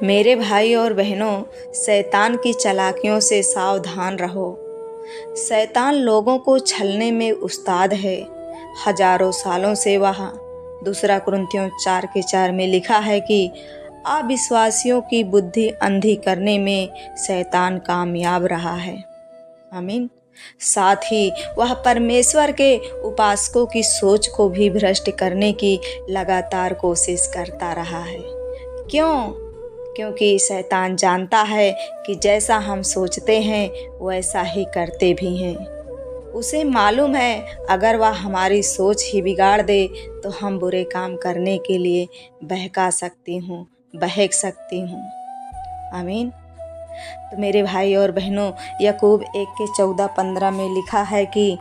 मेरे भाई और बहनों, शैतान की चालाकियों से सावधान रहो। शैतान लोगों को छलने में उस्ताद है। हजारों सालों से वह दूसरा कुरिन्थियों 4:4 में लिखा है कि अविश्वासियों की बुद्धि अंधी करने में शैतान कामयाब रहा है। आमीन। साथ ही वह परमेश्वर के उपासकों की सोच को भी भ्रष्ट करने की लगातार कोशिश करता रहा है। क्यों? क्योंकि शैतान जानता है कि जैसा हम सोचते हैं वैसा ही करते भी हैं। उसे मालूम है अगर वह हमारी सोच ही बिगाड़ दे तो हम बुरे काम करने के लिए बहका सकती हूँ। आमीन। तो मेरे भाई और बहनों, याकूब 1:14-15 में लिखा है कि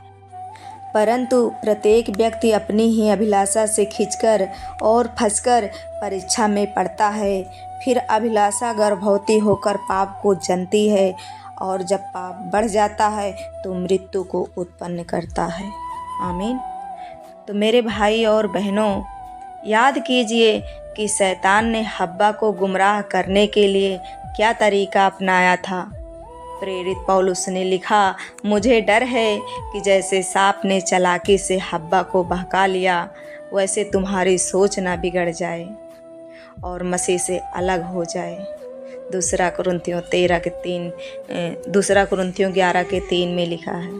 परंतु प्रत्येक व्यक्ति अपनी ही अभिलाषा से खींचकर और फंसकर परीक्षा में पड़ता है। फिर अभिलाषा गर्भवती होकर पाप को जनती है और जब पाप बढ़ जाता है तो मृत्यु को उत्पन्न करता है। आमीन। तो मेरे भाई और बहनों, याद कीजिए कि शैतान ने हव्वा को गुमराह करने के लिए क्या तरीका अपनाया था। प्रेरित पौलुस ने लिखा, मुझे डर है कि जैसे सांप ने चालाकी से हव्वा को बहका लिया वैसे तुम्हारी सोच ना बिगड़ जाए और मसीह से अलग हो जाए। दूसरा कुरिन्थियों 11:3 में लिखा है।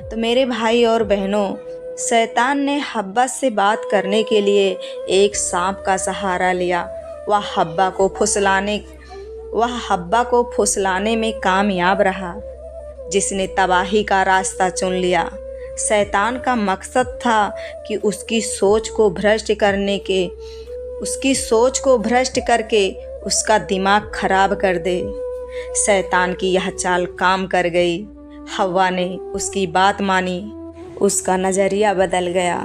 तो मेरे भाई और बहनों, शैतान ने हव्वा से बात करने के लिए एक सांप का सहारा लिया। वह हव्वा को फुसलाने में कामयाब रहा, जिसने तबाही का रास्ता चुन लिया। शैतान का मकसद था कि उसकी सोच को भ्रष्ट करके उसका दिमाग खराब कर दे। शैतान की यह चाल काम कर गई। हव्वा ने उसकी बात मानी, उसका नज़रिया बदल गया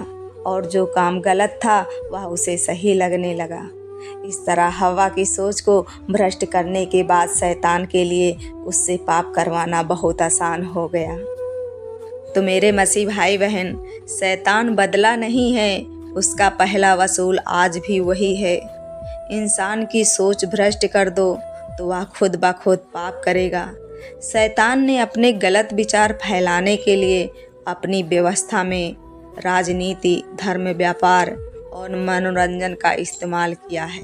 और जो काम गलत था वह उसे सही लगने लगा। इस तरह हव्वा की सोच को भ्रष्ट करने के बाद शैतान के लिए उससे पाप करवाना बहुत आसान हो गया। तो मेरे मसीह भाई बहन, शैतान बदला नहीं है, उसका पहला वसूल आज भी वही है। इंसान की सोच भ्रष्ट कर दो तो वह खुद ब खुद पाप करेगा। शैतान ने अपने गलत विचार फैलाने के लिए अपनी व्यवस्था में राजनीति, धर्म, व्यापार और मनोरंजन का इस्तेमाल किया है।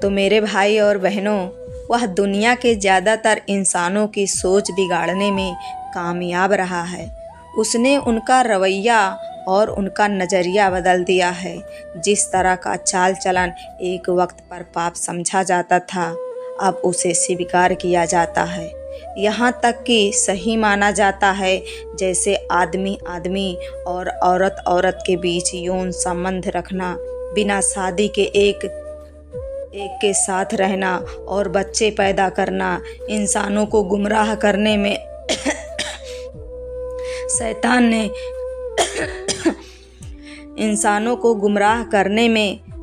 तो मेरे भाई और बहनों, वह दुनिया के ज़्यादातर इंसानों की सोच बिगाड़ने में कामयाब रहा है। उसने उनका रवैया और उनका नज़रिया बदल दिया है। जिस तरह का चाल चलन एक वक्त पर पाप समझा जाता था, अब उसे स्वीकार किया जाता है। यहाँ तक कि सही माना जाता है। जैसे आदमी और औरत के बीच यौन संबंध रखना, बिना शादी के एक के साथ रहना और बच्चे पैदा करना, इंसानों को गुमराह करने में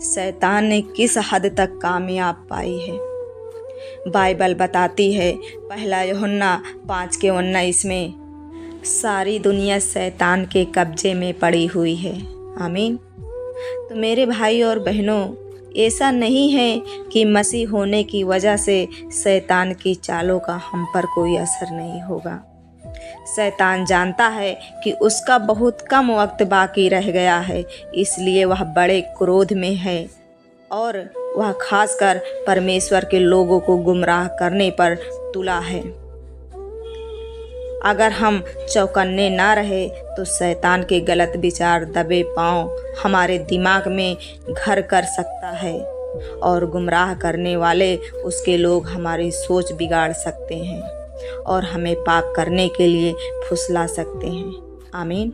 शैतान ने किस हद तक कामयाब पाई है। बाइबल बताती है, 1 यूहन्ना 5:19 में, सारी दुनिया शैतान के कब्जे में पड़ी हुई है। आमीन। तो मेरे भाई और बहनों, ऐसा नहीं है कि मसीह होने की वजह से शैतान की चालों का हम पर कोई असर नहीं होगा। शैतान जानता है कि उसका बहुत कम वक्त बाकी रह गया है, इसलिए वह बड़े क्रोध में है और वह खासकर परमेश्वर के लोगों को गुमराह करने पर तुला है। अगर हम चौकन्ने ना रहे तो शैतान के गलत विचार दबे पांव हमारे दिमाग में घर कर सकता है और गुमराह करने वाले उसके लोग हमारी सोच बिगाड़ सकते हैं और हमें पाप करने के लिए फुसला सकते हैं। आमीन।